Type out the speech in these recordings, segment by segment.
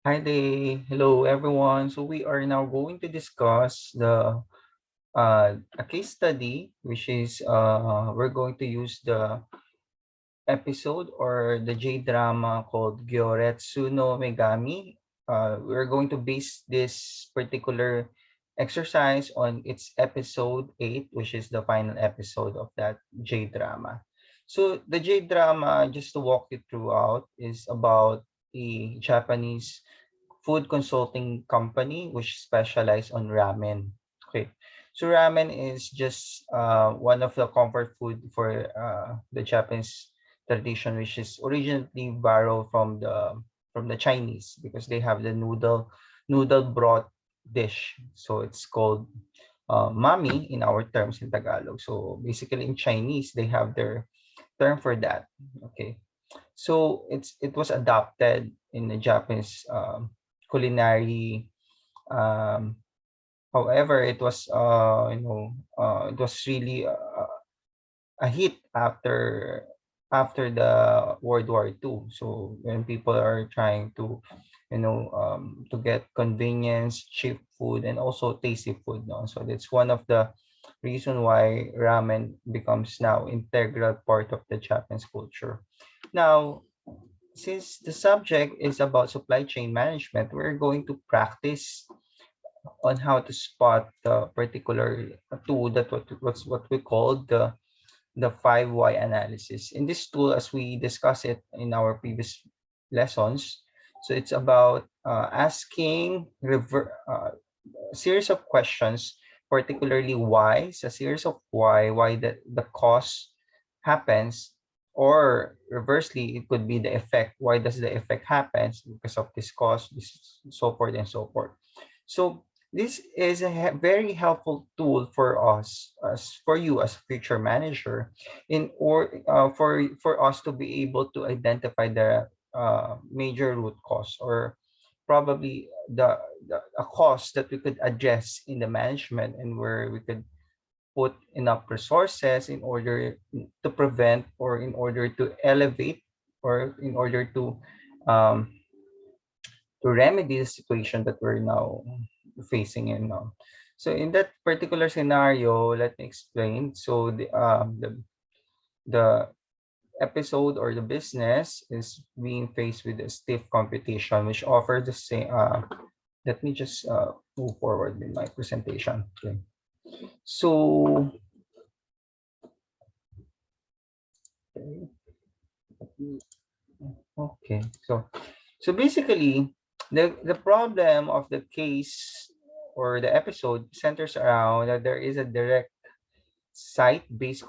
Hi there. Hello, everyone. So we are now going to discuss a case study, which is we're going to use the episode or the J drama called Gyoretsu no Megami. We're going to base this particular exercise on its episode 8, which is the final episode of that J drama. So the J drama, just to walk you throughout, is about a Japanese food consulting company which specialize on ramen. Okay. So ramen is just one of the comfort food for the Japanese tradition, which is originally borrowed from the Chinese because they have the noodle broth dish. So it's called mami in our terms in Tagalog. So basically in Chinese they have their term for that. Okay. So it was adopted in the Japanese culinary. Um, However, it was it was really a hit after the World War II. So when people are trying to to get convenience, cheap food, and also tasty food. No? So that's one of the reason why ramen becomes now integral part of the Japanese culture. Now, since the subject is about supply chain management, we're going to practice on how to spot the particular tool that what we call the 5 why analysis. In this tool, as we discussed it in our previous lessons, so it's about asking a series of questions, particularly why, a series of why the cause happens, or reversely, it could be the effect. Why does the effect happens? Because of this cause, this so forth and so forth. So this is a very helpful tool for us, as for you as a future manager, in or for us to be able to identify the major root cause, or probably a cost that we could address in the management, and where we could put enough resources in order to prevent, or in order to elevate, or in order um, to remedy the situation that we're now facing in now. So in that particular scenario, let me explain. So the episode or the business is being faced with a stiff competition, which offers the same. Let me just move forward with my presentation. Okay. So okay. So basically, the problem of the case or the episode centers around that there is a direct site-based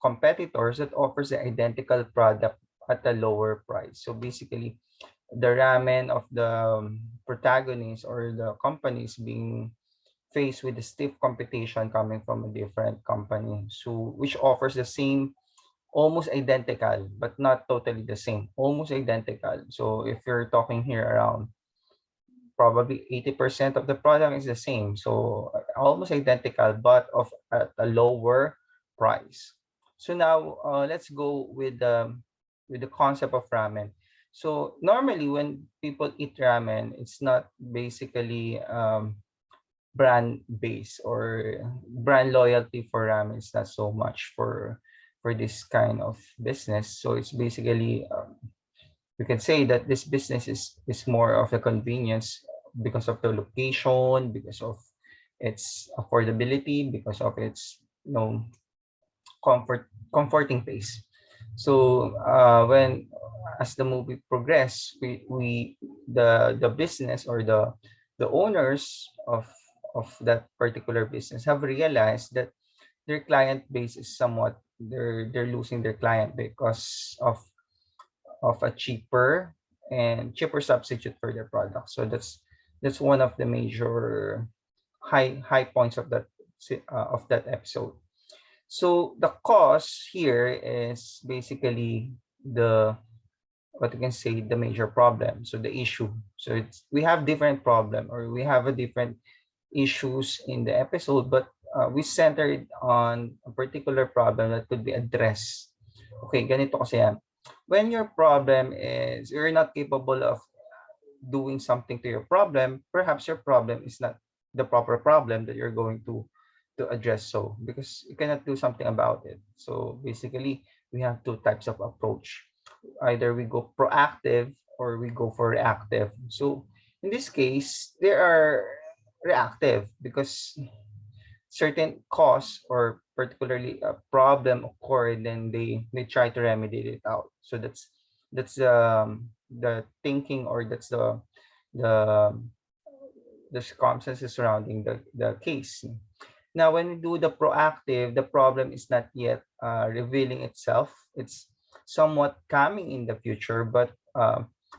competitors that offers the identical product at a lower price. So basically, the ramen of the protagonist or the companies being faced with the stiff competition coming from a different company, so which offers the same, almost identical, but not totally the same, almost identical. So if you're talking here around probably 80% of the product is the same. So almost identical, but of at a lower price. So now let's go with the concept of ramen. So normally when people eat ramen, it's not basically brand base or brand loyalty for ramen. It's not so much for this kind of business. So it's basically we can say that this business is more of a convenience because of the location, because of its affordability, because of its comforting pace. So when as the movie progress, we the business or the owners of that particular business have realized that their client base is somewhat, they're losing their client because of a cheaper substitute for their product. So that's one of the major high points of that episode. So the cause here is basically the what you can say the major problem. So the issue. So we have different problem, or we have a different issues in the episode, but we centered on a particular problem that could be addressed. Okay, ganito kasi yan. When your problem is you're not capable of doing something to your problem, perhaps your problem is not the proper problem that you're going to address. So because you cannot do something about it. So basically, we have two types of approach. Either we go proactive or we go for reactive. So in this case, they are reactive because certain cause or particularly a problem occurred, then they try to remedy it out. So that's the thinking, or that's the the circumstances surrounding the case. Now, when we do the proactive, the problem is not yet revealing itself. It's somewhat coming in the future, but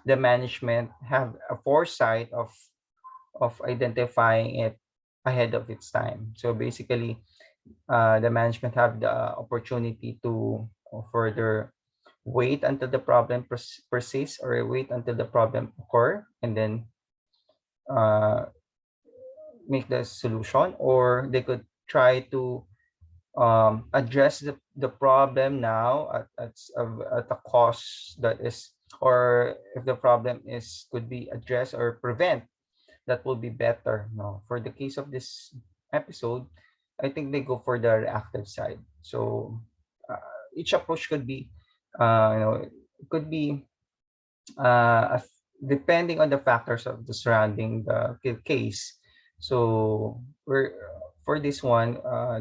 the management have a foresight of identifying it ahead of its time. So basically, the management have the opportunity to further wait until the problem persists, or wait until the problem occur, and then uh, make the solution, or they could try to address the problem now at a cost that is, or if the problem is could be addressed or prevent, that will be better. No, for the case of this episode, I think they go for the reactive side. So each approach could be, it could be depending on the factors of the surrounding the case. So we're for this one,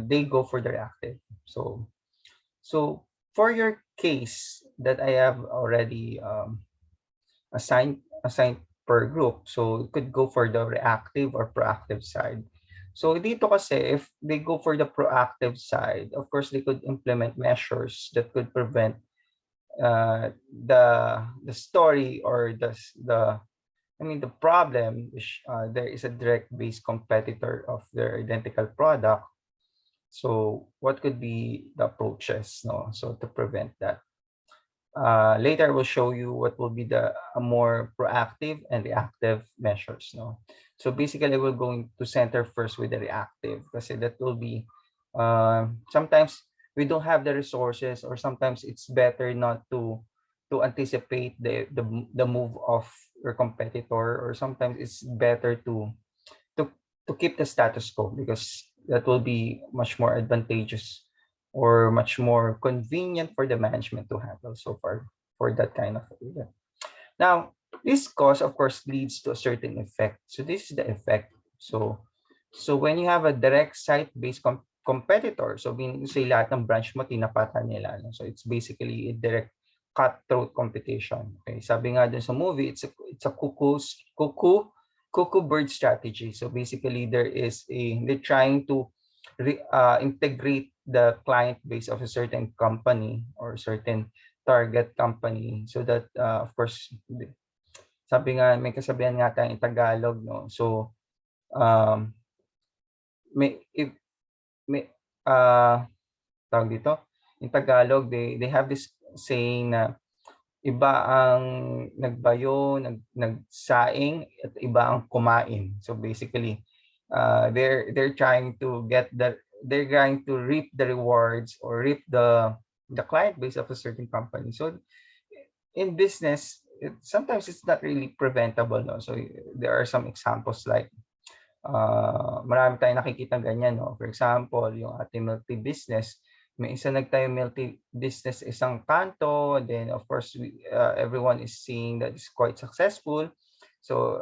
they go for the reactive. So for your case that I have already assigned per group. So it could go for the reactive or proactive side. So dito kasi, if they go for the proactive side, of course they could implement measures that could prevent the story, or the problem is, there is a direct base competitor of their identical product. So what could be the approaches, no? So to prevent that. Later, we'll show you what will be the more proactive and reactive measures. No, so basically, we're going to center first with the reactive, because that will be sometimes we don't have the resources, or sometimes it's better not to anticipate the move of your competitor, or sometimes it's better to to keep the status quo, because that will be much more advantageous or much more convenient for the management to handle so far for that kind of event. Now, this cause, of course, leads to a certain effect. So this is the effect. So when you have a direct site-based competitor, so meaning to say lahat ng branch mo tinapatan nila. No? So it's basically a direct cutthroat competition. Okay, sabi nga dun sa movie, it's a cuckoo bird strategy. So basically, they're trying to integrate the client base of a certain company or certain target company, so that of course, sabi nga, may kasabihan nga tayong Tagalog, no? So may if may tawag dito in Tagalog, they have this saying na iba ang nagbayo, nagsaing, at iba ang kumain. So basically, they're trying to they're trying to reap the rewards, or reap the client base of a certain company. So in business, sometimes it's not really preventable, no? So there are some examples like marami tayong nakikita ganyan, no? For example, yung ating milk tea business, may isa nagtayo milk tea business isang kanto, then of course everyone is seeing that it's quite successful. So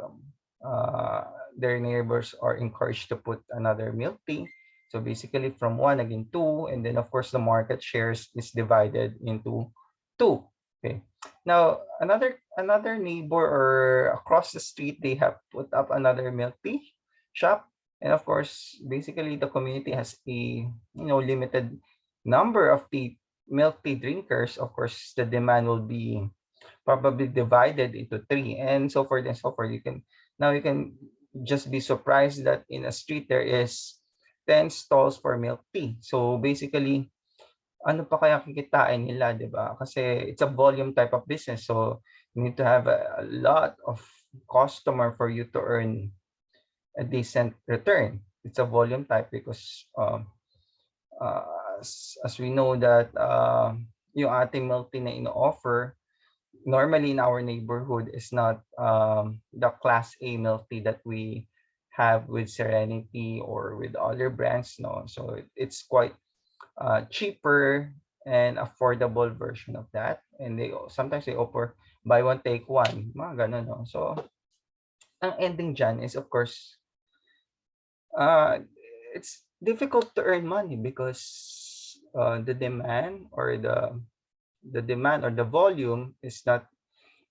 their neighbors are encouraged to put another milk tea. So basically from one again two, and then of course the market shares is divided into two. Okay. Now another neighbor or across the street, they have put up another milk tea shop, and of course basically the community has a limited number of milk tea drinkers. Of course the demand will be probably divided into three, and so forth and so forth. You can just be surprised that in a street there is 10 stalls for milk tea. So basically, ano pa kaya kikitain nila, di ba? Kasi it's a volume type of business. So you need to have a lot of customer for you to earn a decent return. It's a volume type because as we know that yung ating milk tea na ino-offer, normally in our neighborhood is not the class A milk tea that we have with Serenity or with other brands. No, so it's quite cheaper and affordable version of that. And sometimes they offer buy one take one, mga ganun, no. So ang ending dyan is of course uh, it's difficult to earn money because the demand or the volume is not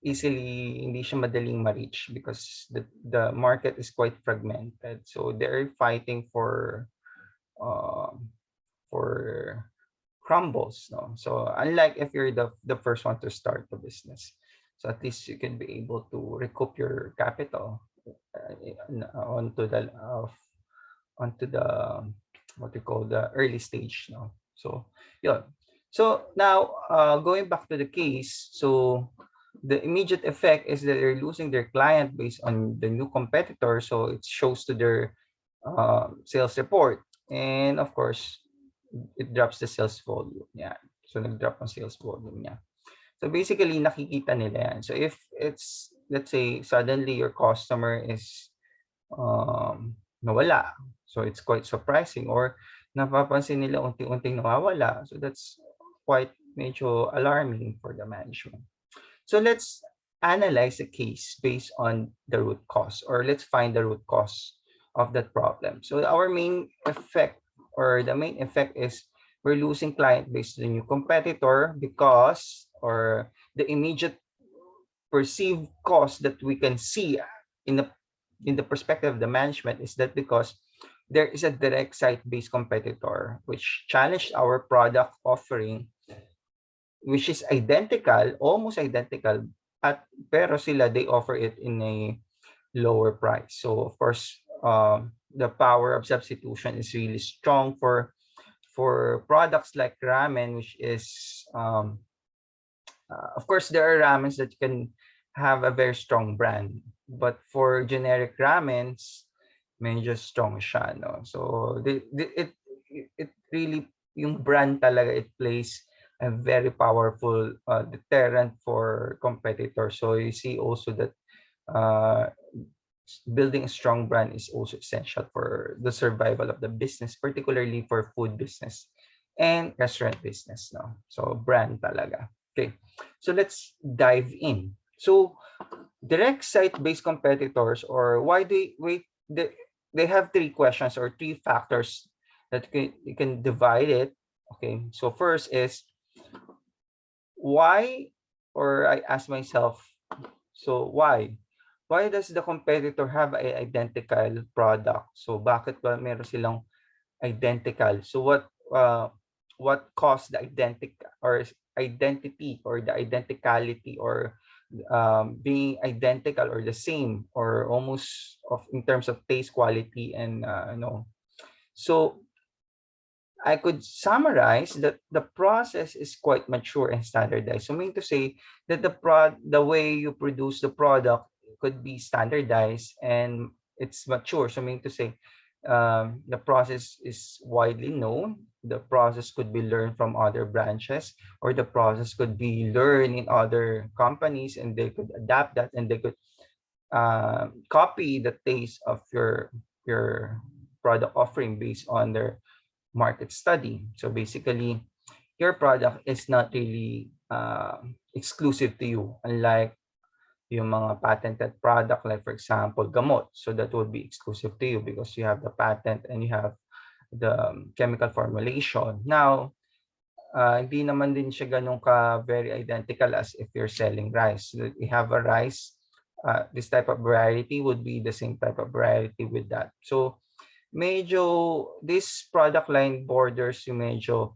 easily, hindi siya madaling ma-reach because the market is quite fragmented. So they're fighting uh, for crumbles, no. So unlike if you're the first one to start the business, so at least you can be able to recoup your capital onto the what you call the early stage, no. So yeah. So now going back to the case, so the immediate effect is that they're losing their client based on the new competitor, so it shows to their sales report, and of course it drops the sales volume. Yeah, so nag-drop ang sales volume niya. So basically nakikita nila yan. So if it's, let's say suddenly your customer is nawala, so it's quite surprising, or napapansin nila unti-unting nawawala, so that's quite medyo alarming for the management. So let's analyze the case based on the root cause, or let's find the root cause of that problem. So our main effect, or the main effect, is we're losing client base to the new competitor because, or the immediate perceived cost that we can see in the perspective of the management is that because there is a direct site-based competitor which challenged our product offering, which is identical, almost identical, pero sila they offer it in a lower price. So of course, the power of substitution is really strong for products like ramen, which is of course there are ramens that can have a very strong brand, but for generic ramens, medyo strong siya, no. So it really, yung brand talaga, it plays a very powerful deterrent for competitors. So you see also that uh, building a strong brand is also essential for the survival of the business, particularly for food business and restaurant business, no. So brand talaga. Okay, so let's dive in. So direct site-based competitors, or why they have three questions or three factors that you can divide it. Okay, so first is why, or I ask myself, so why does the competitor have a identical product? So bakit ba meron silang identical? So what caused the identity or the identicality, or being identical or the same or almost of in terms of taste, quality, and so I could summarize that the process is quite mature and standardized. So mean to say that the way you produce the product could be standardized and it's mature. So mean to say the process is widely known. The process could be learned from other branches, or the process could be learned in other companies, and they could adapt that, and they could copy the taste of your product offering based on their market study. So basically, your product is not really exclusive to you, unlike yung mga patented product, like for example, gamot. So that would be exclusive to you because you have the patent and you have the chemical formulation. Now, hindi naman din siya ganun ka very identical as if you're selling rice. So you have a rice, this type of variety would be the same type of variety with that. So medyo this product line borders yung medyo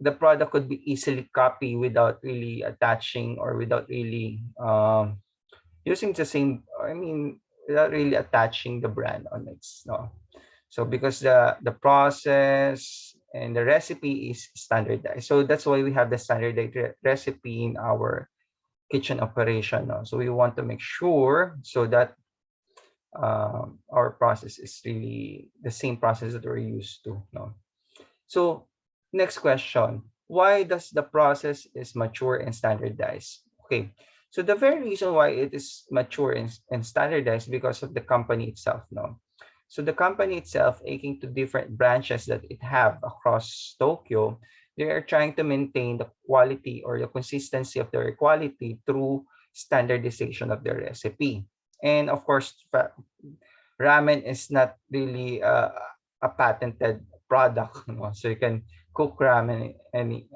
the product could be easily copied without really attaching, or without really using the same, I mean, without really attaching the brand on it, no. So because the process and the recipe is standardized, so that's why we have the standardized recipe in our kitchen operation, no? So we want to make sure so that our process is really the same process that we're used to, no? So next question, why does the process is mature and standardized? Okay. So the very reason why it is mature and standardized because of the company itself, no? So the company itself, aiming to different branches that it have across Tokyo, they are trying to maintain the quality or the consistency of their quality through standardization of their recipe. And of course, ramen is not really a patented product, no? So you can cook ramen in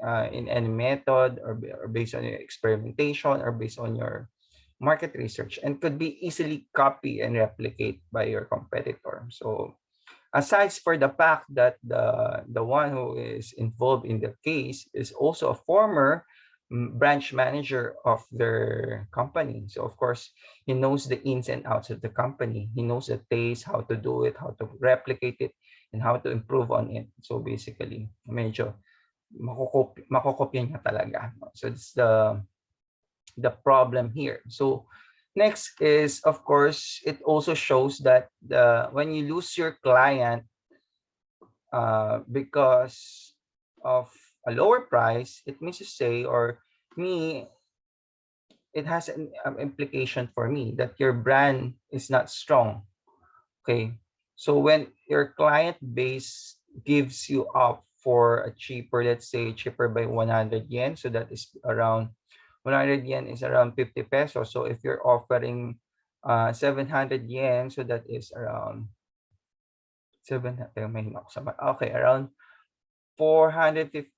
any method, or based on your experimentation, or based on your market research, and could be easily copied and replicate by your competitor. So aside for the fact that the one who is involved in the case is also a former branch manager of their company, so of course he knows the ins and outs of the company. He knows the taste, how to do it, how to replicate it, and how to improve on it. So basically medyo makokopya niya talaga. So it's the problem here. So next is, of course, it also shows that when you lose your client because of a lower price, it means to say, or me, it has an implication for me that your brand is not strong. Okay. So when your client base gives you up for a cheaper, let's say cheaper by 100 yen, so that is around 100 yen is around 50 pesos. So if you're offering 700 yen, so that is around 700, okay, around 450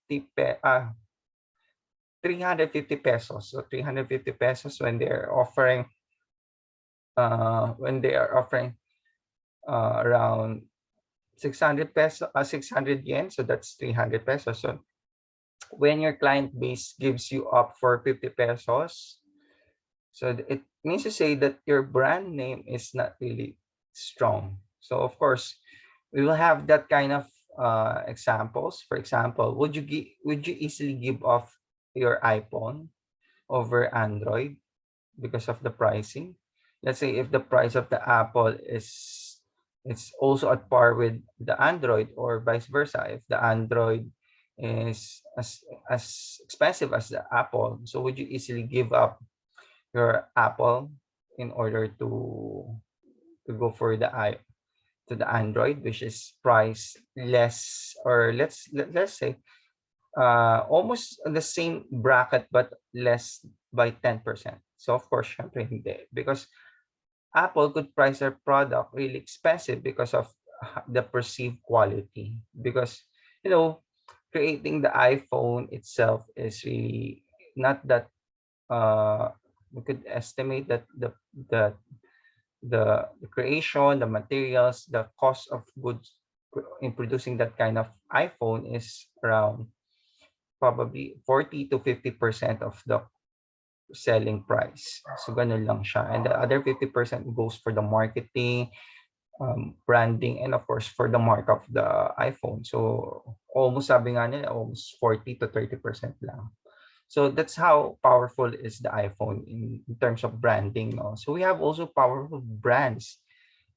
350 pesos. So 350 pesos when they're offering around 600 pesos, 600 yen, so that's 300 pesos. So when your client base gives you up for 50 pesos, so it means to say that your brand name is not really strong. So of course, we will have that kind of examples. For example, would you easily give off your iPhone over Android because of the pricing? Let's say if the price of the Apple is it's also at par with the Android, or vice versa. If the Android is as expensive as the Apple, so would you easily give up your Apple in order to go for the Android, which is priced less, or let's say almost the same bracket but less by 10%. So of course, syempre hindi, because Apple could price their product really expensive because of the perceived quality. Because creating the iPhone itself is really not that we could estimate that the creation, the materials, the cost of goods in producing that kind of iPhone is around probably 40 to 50% of the selling price. So ganun lang siya. And the other 50% goes for the marketing, branding, and of course for the mark of the iPhone. So almost sabi nga nila, almost 40 to 30% lang. So that's how powerful is the iPhone in terms of branding. No? So we have also powerful brands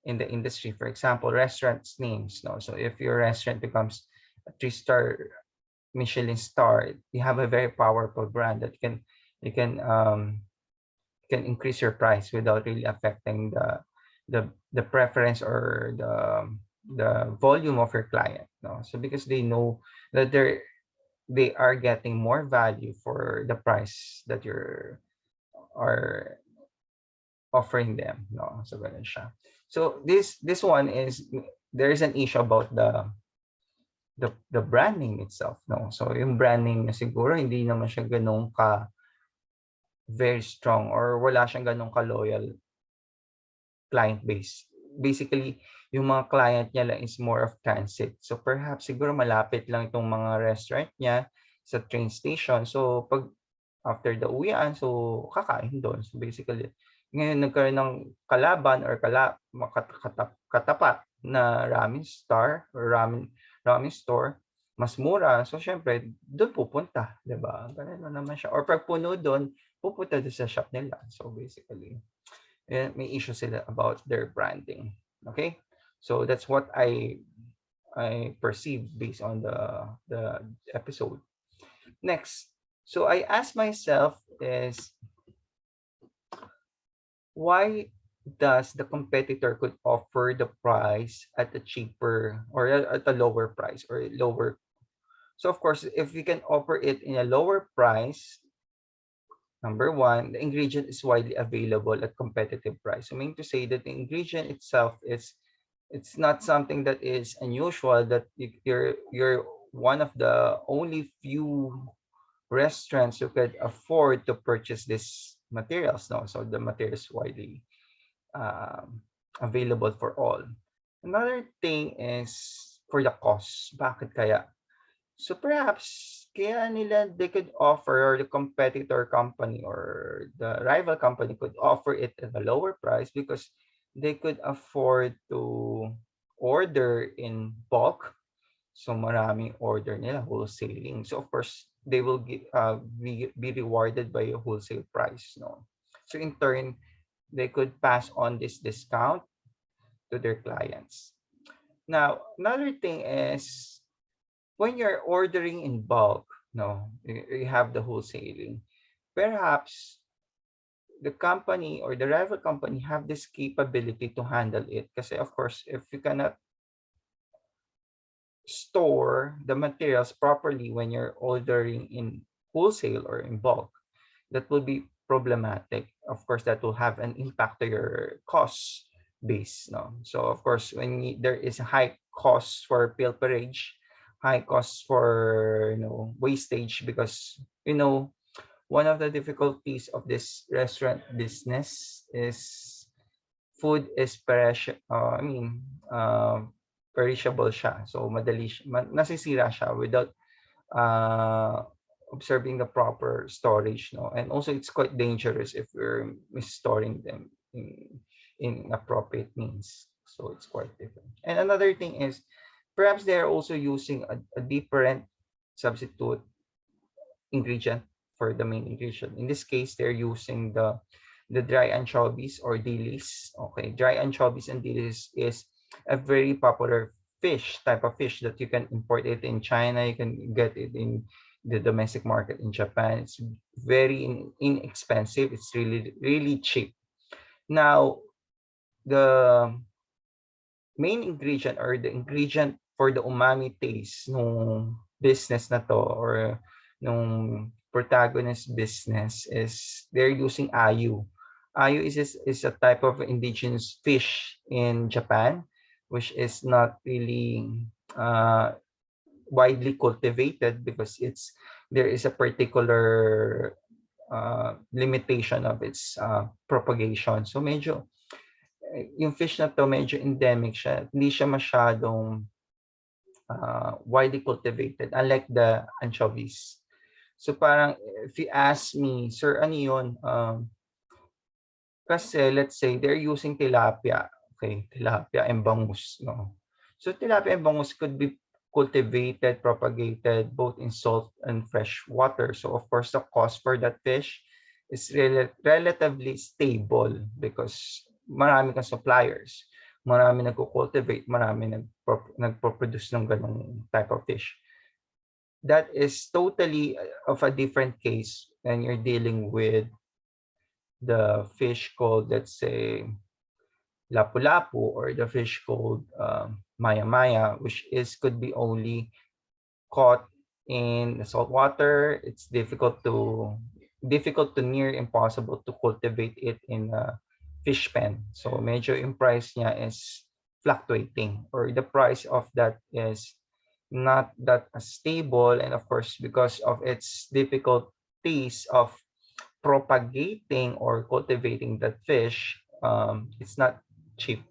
in the industry. For example, restaurants names. No? So if your restaurant becomes a 3-star Michelin star, you have a very powerful brand that can increase your price without really affecting the preference or the volume of your client. No? So because they know that they are getting more value for the price that you're are offering them. No? So ganun siya. So this one is, there is an issue about the brand name itself. No? So yung brand name niya siguro hindi naman siya ganun ka very strong, or wala siyang ganun ka loyal client base. Basically, yung mga client niya lang is more of transit. So perhaps siguro malapit lang itong mga restaurant niya sa train station. So pag after the uwian, so kakain doon. So basically, ngayon nagkaroon ng kalaban or katapat na ramen star or ramen store, mas mura. So syempre, doon pupunta, 'di ba? Ganun naman siya. Or pag puno doon, pupunta doon sa shop nila. So basically, may issue sila about their branding. Okay? So that's what I perceive based on the episode. Next, so I asked myself is, why does the competitor could offer the price at a cheaper or at a lower price or lower. So of course, if we can offer it in a lower price, number one, the ingredient is widely available at competitive price. I mean to say that the ingredient itself is, it's not something that is unusual, that you're one of the only few restaurants who could afford to purchase these materials. No, so the materials widely um, available for all. Another thing is for the cost. Bakit kaya? So perhaps kaya nila they could offer, or the competitor company or the rival company could offer it at a lower price because they could afford to order in bulk. So maraming order nila, wholesaling. So of course, they will be rewarded by a wholesale price. No? So in turn, they could pass on this discount to their clients. Now, another thing is when you're ordering in bulk, no, you have the wholesaling. Perhaps the company or the rival company have this capability to handle it. Because of course, if you cannot store the materials properly when you're ordering in wholesale or in bulk, that will be problematic. Of course, that will have an impact to your cost base. No, so of course, when there is a high cost for pilferage, high cost for wastage, because one of the difficulties of this restaurant business is food is perishable siya. So madali nasisira siya without uh, observing the proper storage, no, and also it's quite dangerous if we're misstoring them in appropriate means. So it's quite different. And another thing is perhaps they're also using a different substitute ingredient for the main ingredient. In this case, they're using the dry anchovies or dilis. Okay, dry anchovies and dilis is a very popular type of fish that you can import it in China. You can get it in the domestic market in Japan. It's very inexpensive. It's really really cheap. Now, the main ingredient or the ingredient for the umami taste nung business na to, or nung protagonist business, is they're using ayu. Ayu is a type of indigenous fish in Japan, which is not really uh, widely cultivated because there is a particular limitation of its propagation. So medyo yung fish na 'to medyo endemic siya. Hindi siya masyadong widely cultivated, unlike the anchovies. So parang if you ask me, "Sir, ano yun?" Kasi let's say they're using tilapia, okay, tilapia and bangus, no? So tilapia and bangus could be cultivated, propagated both in salt and fresh water. So of course, the cost for that fish is relatively stable because marami kang suppliers, marami nagko-cultivate, marami nagpo-produce ng ganong type of fish. That is totally of a different case when you're dealing with the fish called, let's say, lapu-lapu, or the fish called maya-maya, which could be only caught in the salt water. It's difficult to near impossible to cultivate it in a fish pen. So medyo yung price niya is fluctuating, or the price of that is not that stable. And of course, because of its difficulties of propagating or cultivating that fish, it's not cheap.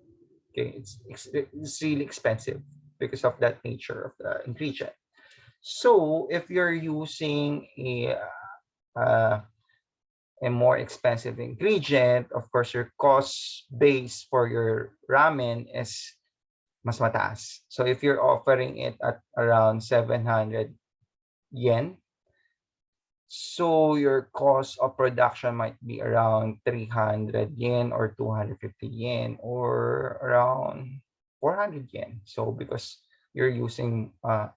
Okay, it's really expensive because of that nature of the ingredient. So if you're using uh, a more expensive ingredient, of course, your cost base for your ramen is mas mataas. So if you're offering it at around 700 yen, so your cost of production might be around 300 yen or 250 yen or around 400 yen. So because you're using a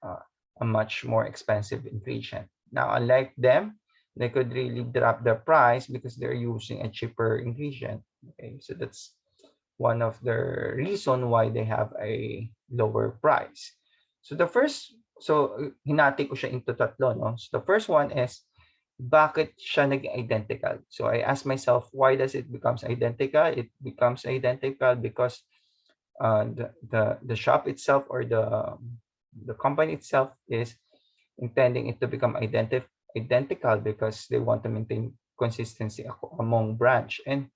much more expensive ingredient. Now, unlike them, they could really drop the price because they're using a cheaper ingredient. Okay, so that's one of the reason why they have a lower price. So the first, so hinati ko siya into tatlo, no? So the first one is, bakit siya naging identical? So I asked myself, why does it becomes identical? It becomes identical because the shop itself, or the company itself, is intending it to become identical because they want to maintain consistency among branch. And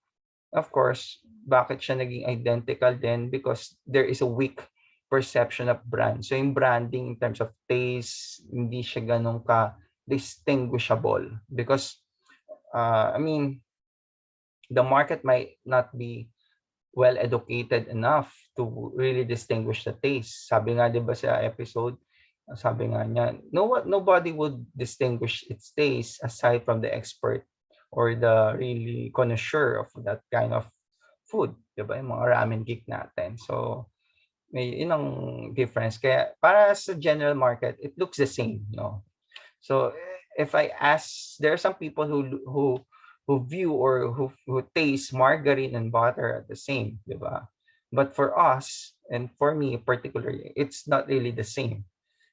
of course, bakit siya naging identical then? Because there is a weak perception of brand. So yung branding in terms of taste, hindi siya ganun ka distinguishable because I mean, the market might not be well educated enough to really distinguish the taste. Sabi nga 'di ba sa episode, sabi nga niya, nobody would distinguish its taste aside from the expert or the really connoisseur of that kind of food, 'di ba? Yung mga ramen geek natin. So may yun ang difference. Kaya para sa general market, it looks the same, no? So if I ask, there are some people who view or who taste margarine and butter at the same, di ba? But for us, and for me particularly, it's not really the same.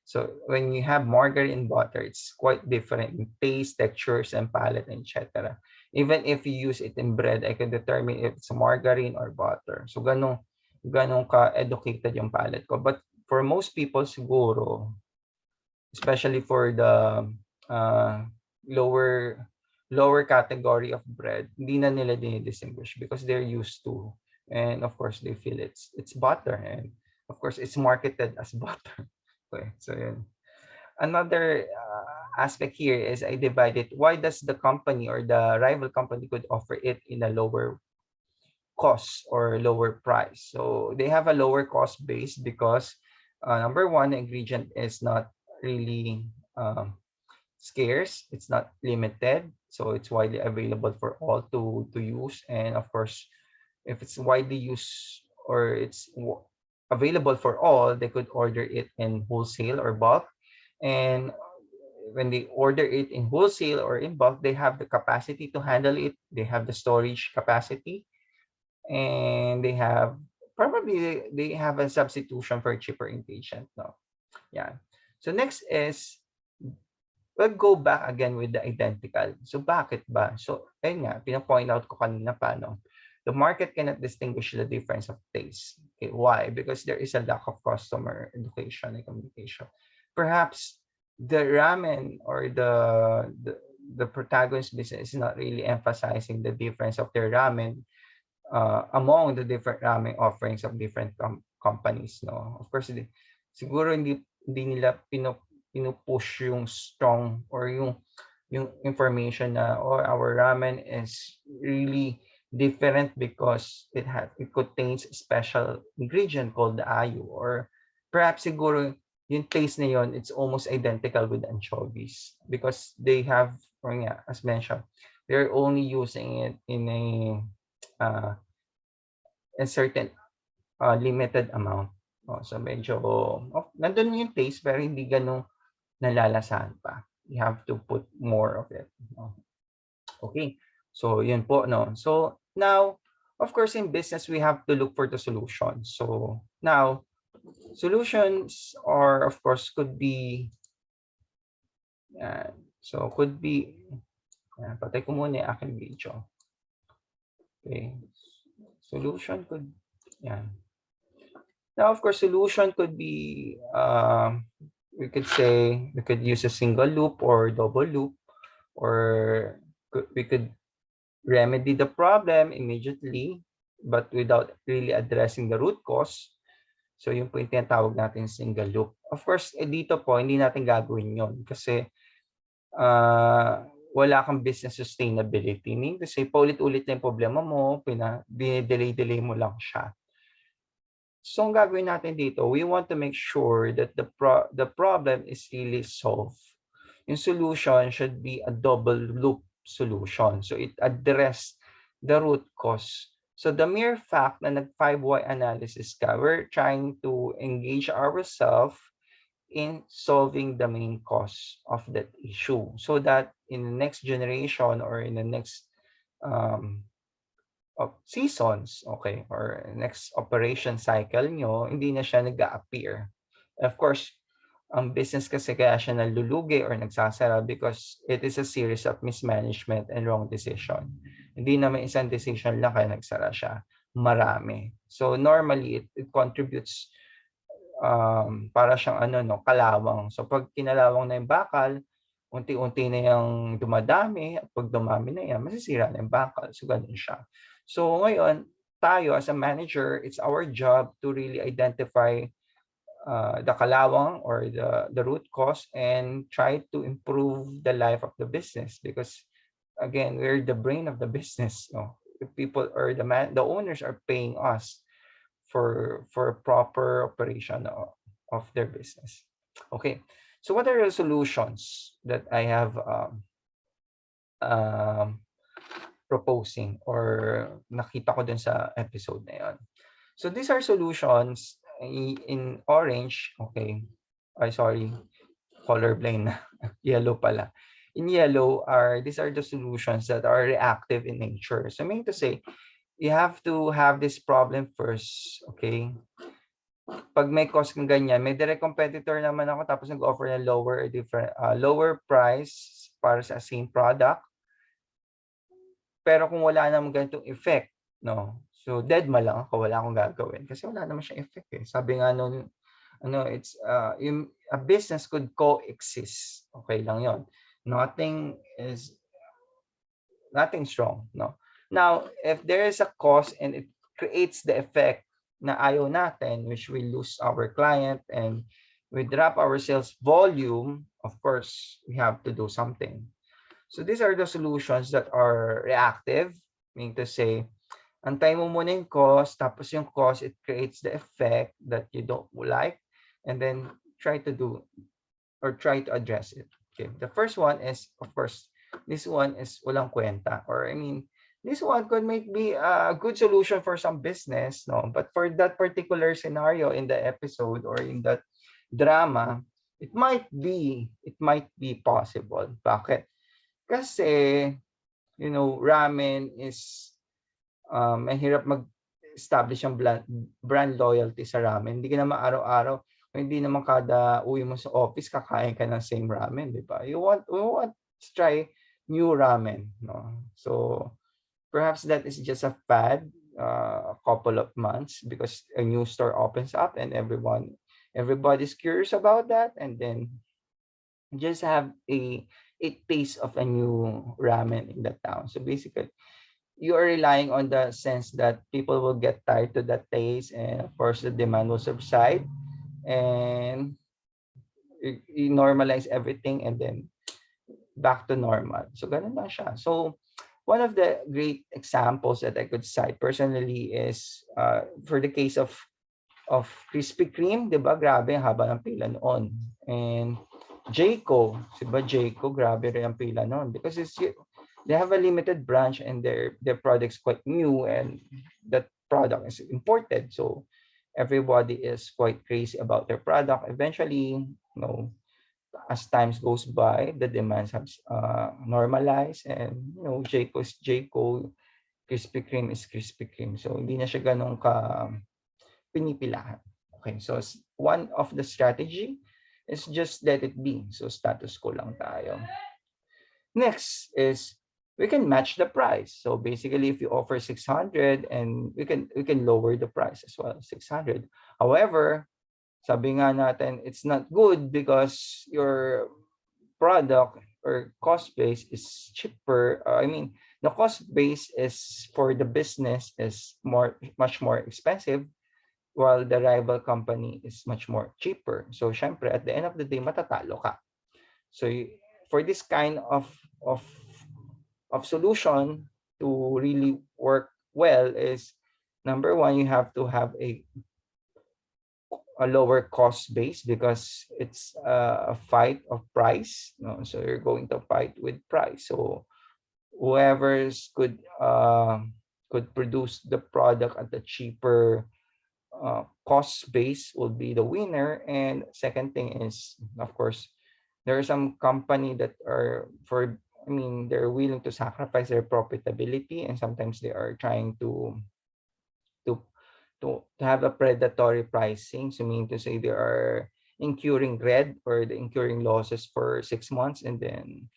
So when you have margarine and butter, it's quite different in taste, textures, and palate, etc. Even if you use it in bread, I can determine if it's margarine or butter. So ganong ka-educated yung palate ko. But for most people siguro, especially for the uh, lower lower category of bread, hindi na nila dinidistinguish because they're used to, and of course they feel it's butter, and of course it's marketed as butter. Okay, so yun. Another aspect here is I divided, why does the company or the rival company could offer it in a lower cost or lower price? So they have a lower cost base because number one, the ingredient is not really scarce, it's not limited, so it's widely available for all to use. And of course, if it's widely used or it's available for all, they could order it in wholesale or bulk. And when they order it in wholesale or in bulk, they have the capacity to handle it, they have the storage capacity, and they have probably they have a substitution for cheaper ingredient, no? Yeah. So next is, we'll go back again with the identical. So bakit ba? So ayun nga, pinapoint out ko kanina pa, no? The market cannot distinguish the difference of taste. Okay, why? Because there is a lack of customer education and communication. Perhaps the ramen or the protagonist business is not really emphasizing the difference of their ramen among the different ramen offerings of different companies, no? Of course, siguro hindi nila pinupush yung strong or yung information na, oh, our ramen is really different because it contains a special ingredient called the ayu, or perhaps siguro yung taste na yun, it's almost identical with anchovies because they have, or yeah, as mentioned, they're only using it in uh, a certain limited amount. Oh, so medyo nandun yung taste pero hindi ganun nalalasahan pa. You have to put more of it. Okay. So yun po, no. So now, of course, in business we have to look for the solution. So now, solutions are, of course, could be could be patay ko muna yung aking video. Okay. Solution could, yan. Now, of course, solution could be, we could say, we could use a single loop or double loop, or we could remedy the problem immediately, but without really addressing the root cause. So, yung po yung tinatawag natin single loop. Of course, dito po, hindi natin gagawin yon kasi wala kang business sustainability. Meaning kasi paulit-ulit na yung problema mo, delay mo lang siya. So, ang gagawin natin dito, we want to make sure that the problem is really solved. Yung solution should be a double loop solution. So, it address the root cause. So, the mere fact na nag 5 why analysis ka, we're trying to engage ourselves in solving the main cause of that issue, so that in the next generation or in the next um, of seasons, okay, or next operation cycle nyo, hindi na siya nag-a-appear. Of course, ang business kasi kaya siya nalulugi or nagsasara because it is a series of mismanagement and wrong decision. Hindi naman isang decision lang kaya nagsara siya. Marami. So normally, it contributes para siyang kalawang. So pag kinalawang na yung bakal, unti-unti na yung dumadami. At pag dumami na yan, masisira na yung bakal. So ganun siya. So ngayon, tayo as a manager, it's our job to really identify the kalawang or the root cause and try to improve the life of the business, because again, we're the brain of the business. The people or the owners are paying us for proper operation of their business. Okay, so what are the solutions that I have um, proposing or nakita ko dun sa episode na yon? So these are solutions in orange. Okay, sorry, colorblind na. Yellow pala. In yellow these are the solutions that are reactive in nature. So I mean to say, you have to have this problem first, okay? Pag may cost kang ganyan, may direct competitor naman ako tapos nag-offer ng lower price para sa same product. Pero kung wala namang ganitong effect, no? So dead ma lang ako, wala akong gagawin kasi wala naman siyang effect eh. Sabi nga nung it's a business could coexist. Okay lang 'yon. Nothing's wrong, no? Now, if there is a cause and it creates the effect na ayaw natin, which we lose our client and we drop our sales volume, of course, we have to do something. So these are the solutions that are reactive, meaning to say, antay mo muna yung cause, tapos yung cause, it creates the effect that you don't like, and then try to address it. Okay, the first one is, of course, this one is walang kwenta, or I mean, this one could be a good solution for some business, no? But for that particular scenario in the episode or in that drama, it might be possible. Bakit? Kasi, ramen is mahirap mag-establish ang brand loyalty sa ramen. Hindi ka naman araw-araw, hindi naman kada uwi mo sa office kakain ka ng same ramen, di ba? We want to try new ramen, no? So perhaps that is just a fad, a couple of months, because a new store opens up and everybody's curious about that, and then just have a taste of a new ramen in the town. So basically, you are relying on the sense that people will get tired to that taste, and of course the demand will subside, and you normalize everything, and then back to normal. So ganun lang siya. So one of the great examples that I could cite personally is for the case of Krispy Kreme, 'di ba? Grabe ang haba ng pila noon. And Jayco, 'di ba? Jayco, grabe rin ang pila noon because they have a limited branch and their product's quite new, and that product is imported. So everybody is quite crazy about their product. Eventually, as times goes by, the demands have normalized, and Jayco is Jayco, Krispy Kreme is Krispy Kreme. So hindi na siya ganun ka pinipilahan. Okay, so one of the strategy is just let it be. So status quo lang tayo. Next is we can match the price. So basically, if you offer 600, and we can lower the price as well, 600. However, sabi nga natin, it's not good because your product or cost base is cheaper. The cost base is for the business is much more expensive, while the rival company is much more cheaper. So syempre, at the end of the day, matatalo ka. So for this kind of solution to really work well is, number one, you have to have a lower cost base because it's a fight of price. So you're going to fight with price. So whoever's could produce the product at a cheaper cost base will be the winner. And second thing is, of course, there are some company that are they're willing to sacrifice their profitability, and sometimes they are trying to to have a predatory pricing. So meaning to say they are incurring red or the incurring losses for 6 months, and then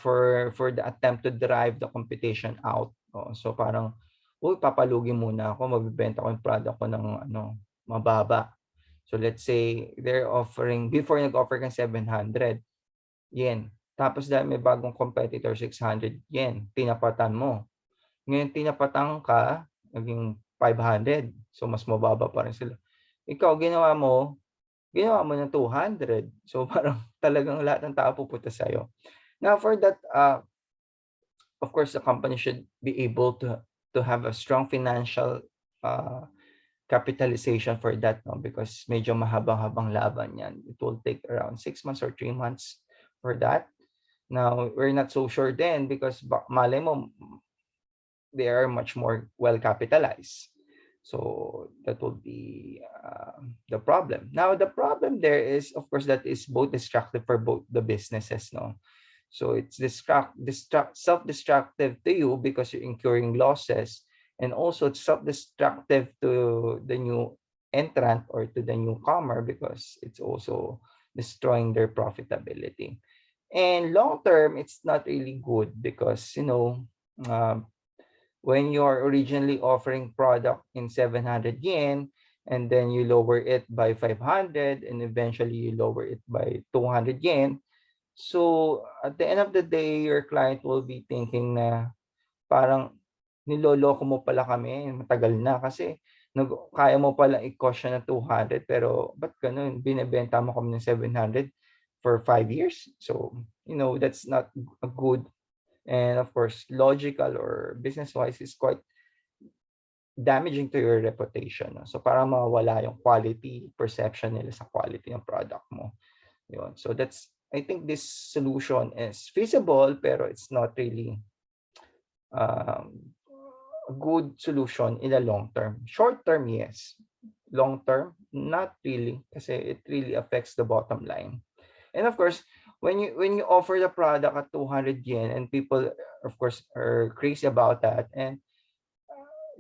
for the attempt to drive the competition out. So parang, uy, papalugi muna ako, magbebenta ko yung product ko ng mababa. So let's say they're offering, before nag-offer kang 700 yen. Tapos dahil may bagong competitor, 600 yen, tinapatan mo. Ngayon tinapatan ka, naging 500. So mas mababa pa rin sila. Ikaw, ginawa mo ng 200. So parang talagang lahat ng tao pupunta sa'yo. Now for that, of course, the company should be able to have a strong financial capitalization for that, no? Because medyo mahabang-habang laban yan. It will take around 6 months or 3 months for that. Now, we're not so sure then because malay mo, they are much more well capitalized. So that will be the problem. Now, the problem there is, of course, that is both destructive for both the businesses, no? So it's self-destructive to you because you're incurring losses, and also it's self-destructive to the new entrant or to the newcomer because it's also destroying their profitability. And long term, it's not really good because when you're originally offering product in 700 yen, and then you lower it by 500, and eventually you lower it by 200 yen. So at the end of the day, your client will be thinking na parang niloloko mo pala kami, matagal na kasi kaya mo pala i-cost siya ng 200, pero ba't ganun? Binebenta mo kami ng 700 for 5 years. So, that's not a good, and of course, logical or business-wise is quite damaging to your reputation. No? So parang mawala yung quality perception nila sa quality ng product mo. Yun. So I think this solution is feasible, pero it's not really a good solution in the long term. Short term, yes. Long term, not really, kasi it really affects the bottom line. And of course, when you offer the product at 200 yen, and people, of course, are crazy about that, and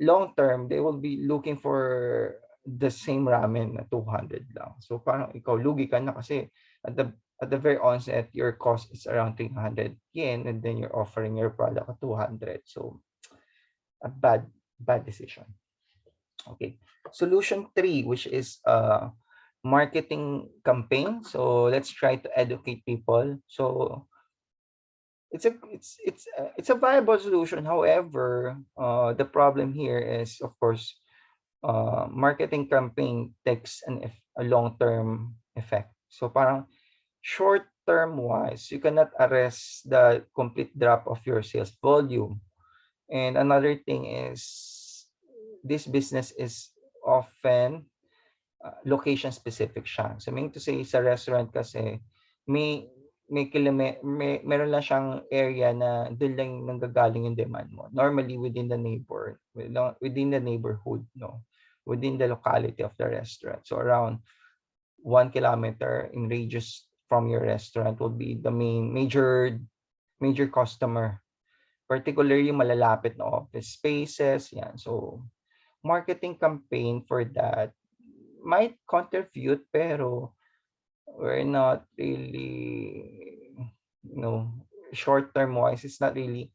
long term, they will be looking for the same ramen na 200 lang. So parang ikaw lugi ka na kasi at the very onset, your cost is around 300 yen, and then you're offering your product at 200. So a bad decision. Okay. Solution 3, which is marketing campaign. So let's try to educate people. So it's a viable solution. However, the problem here is, of course, marketing campaign takes a long-term effect. So parang short-term wise, you cannot arrest the complete drop of your sales volume. And another thing is, this business is often location specific siya. So meaning to say, sa restaurant kasi meron lang siyang area na doon lang nanggagaling yung demand mo. Normally within the neighborhood, no, within the locality of the restaurant. So around 1 kilometer in radius from your restaurant will be the major customer, particularly malalapit na office spaces. Yan. So marketing campaign for that might contribute, pero we're not really, short-term wise, it's not really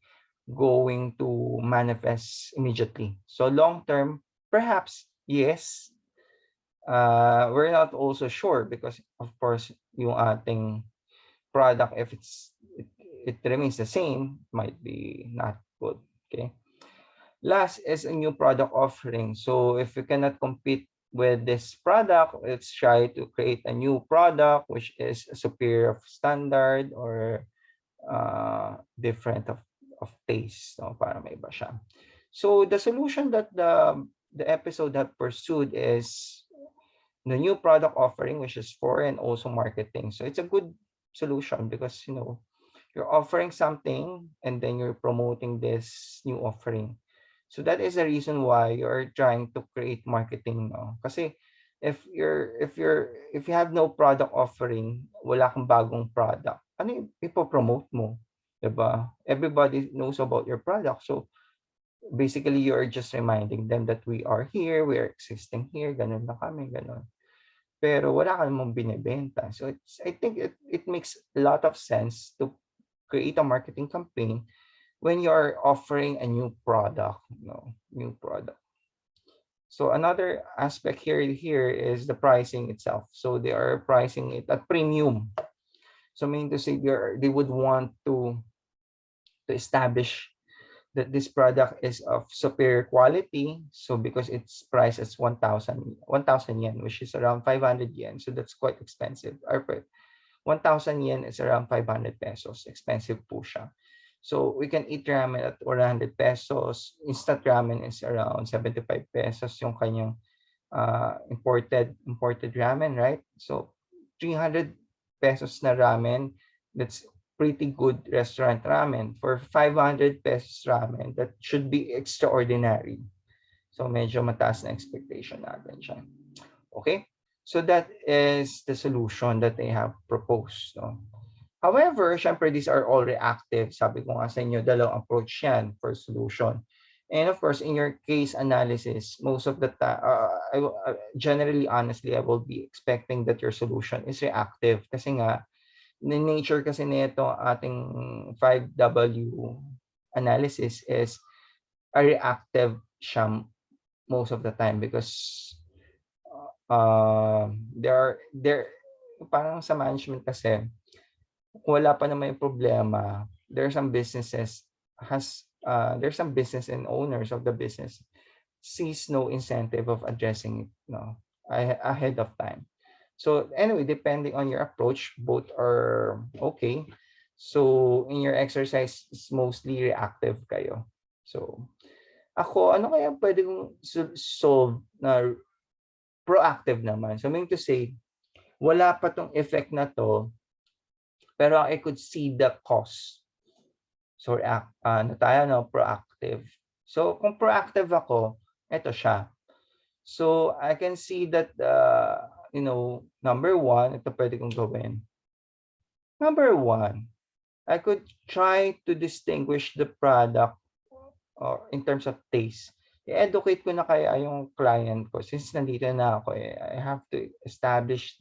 going to manifest immediately. So long-term, perhaps, yes. We're not also sure because, of course, yung ating product, if it remains the same, might be not good. Okay. Last is a new product offering. So if we cannot compete with this product, let's try to create a new product which is superior of standard or different of taste, no, para may iba siya. So the solution that the episode have pursued is the new product offering, which is foreign, also marketing. So it's a good solution because you're offering something and then you're promoting this new offering. So that is the reason why you're trying to create marketing, no? Kasi if you have no product offering, wala kang bagong product, ano yung ipo-promote mo, 'di ba? Everybody knows about your product. So basically you're just reminding them that we are here, we are existing here, ganun na kami, ganun. Pero wala ka namang binebenta. So I think it makes a lot of sense to create a marketing campaign when you are offering a new product, new product. So another aspect here is the pricing itself. So they are pricing it at premium. So meaning to say they would want to establish that this product is of superior quality. So because it's priced as 1,000 yen, which is around 500 yen. So that's quite expensive. 1,000 yen is around 500 pesos. Expensive po siya. So we can eat ramen at 100 pesos. Instant ramen is around 75 pesos yung kanyang imported ramen, right? So 300 pesos na ramen, that's pretty good restaurant ramen. For 500 pesos ramen, that should be extraordinary. So medyo mataas na expectation natin siya. Okay? So that is the solution that they have proposed. No? However, syempre, these are all reactive. Sabi ko nga sa inyo, dalawang approach yan for solution. And of course, in your case analysis, most of the time, generally, honestly, I will be expecting that your solution is reactive. Kasi nga, the nature kasi nito ating 5W analysis is a reactive siya most of the time because there parang sa management kasi wala pa naman yung problema, there's some businesses there's some business and owners of the business sees no incentive of addressing it ahead of time. So anyway, depending on your approach, both are okay. So in your exercise, it's mostly reactive kayo. So ako, ano kaya pwede kong solve na proactive naman? So meaning to say, wala pa tong effect na to, pero I could see the cause. So proactive. So kung proactive ako, ito siya. So I can see that number one, ito pwede kong gawin. Number one, I could try to distinguish the product in terms of taste. I-educate ko na kaya yung client ko. Since nandito na ako, I have to establish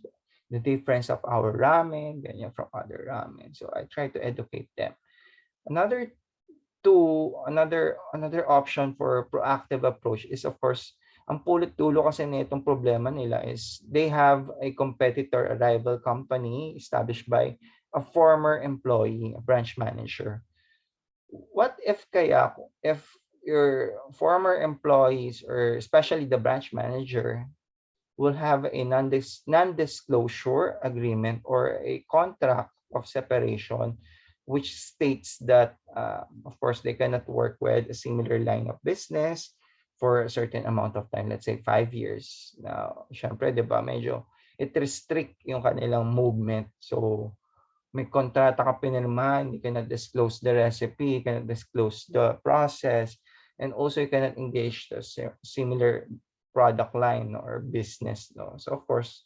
the difference of our ramen, ganyan, from other ramen. So I try to educate them. Another option for proactive approach is, of course, ang pulot-dulo kasi nitong problema nila is they have a competitor, a rival company established by a former employee, a branch manager. What if your former employees, or especially the branch manager, will have a non-disclosure agreement or a contract of separation which states that, of course, they cannot work with a similar line of business for a certain amount of time, let's say 5 years. Now, syempre, di ba, medyo it restrict yung kanilang movement. So, may kontrata ka pinirmahan, you cannot disclose the recipe, you cannot disclose the process, and also you cannot engage the similar product line or business. No? So, of course,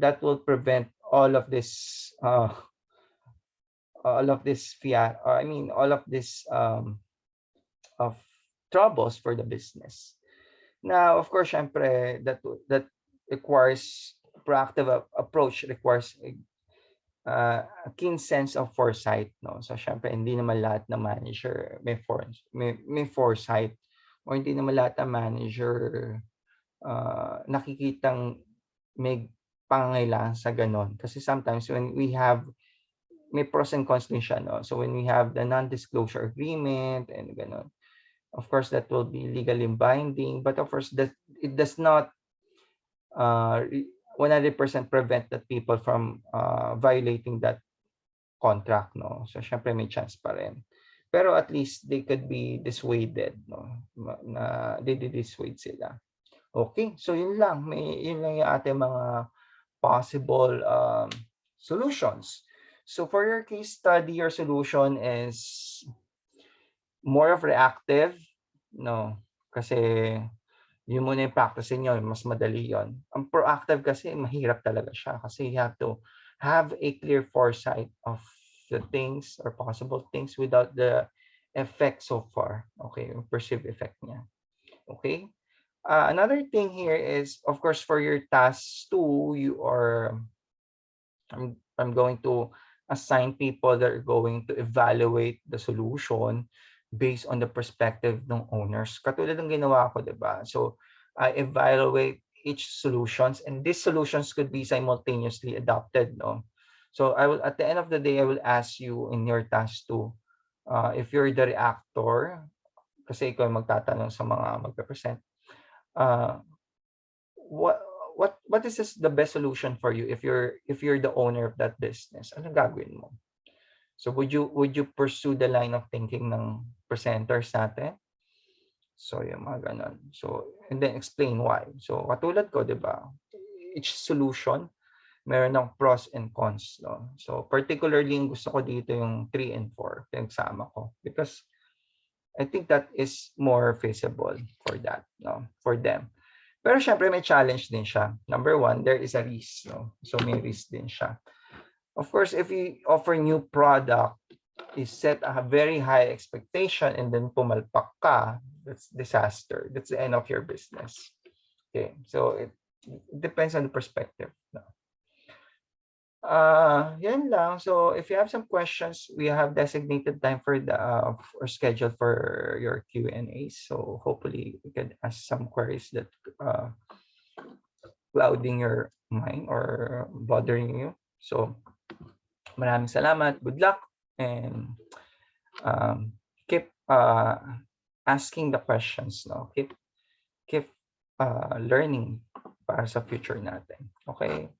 that will prevent all of this of troubles for the business. Now, of course, syempre, that requires proactive approach, requires a keen sense of foresight, no? So, syempre, hindi naman lahat ng manager may foresight, or hindi naman lahat ng manager nakikitang may pangangailangan sa ganon. Kasi sometimes when may pros and cons din siya, no? So when we have the non-disclosure agreement and ganon, of course, that will be legally binding, but of course, that it does not 100% prevent the people from violating that contract, no? So syempre may chance pa rin. Pero at least they could be dissuaded, no? Na dissuade sila. Okay, so yun lang yung ating mga possible solutions. So for your case study, your solution is more of reactive, no? Kasi yun muna yung practicein nyo, mas madali yon. Ang proactive kasi mahirap talaga siya kasi you have to have a clear foresight of the things or possible things without the effect so far. Okay, yung perceived effect niya. Okay? Another thing here is, of course, for your task 2, I'm going to assign people that are going to evaluate the solution based on the perspective ng owners. Katulad ng ginawa ko, 'di ba? So, I evaluate each solutions, and these solutions could be simultaneously adopted, no? So, I will at the end of the day, I will ask you in your task 2, if you're the reactor, kasi ikaw yung magtatanong sa mga magpe-present, uh, what what is the best solution for you if you're the owner of that business? Anong gagawin mo? So would you pursue the line of thinking ng presenters natin? So yung mga ganon. So and then explain why. So katulad ko, 'di ba? Each solution meron ng pros and cons, no? So particularly yung gusto ko dito yung 3 and 4, pinagsama ko because I think that is more feasible for that, no? For them. Pero syempre may challenge din siya. Number one, there is a risk, no? So may risk din siya. Of course, if you offer new product, you set a very high expectation and then pumalpak ka, that's disaster. That's the end of your business. Okay, so it depends on the perspective. No? Yan lang. So if you have some questions, we have designated time for the or scheduled for your Q&A. So hopefully you can ask some queries that clouding your mind or bothering you. So maraming salamat. Good luck and keep asking the questions. No, keep learning para sa future natin. Okay.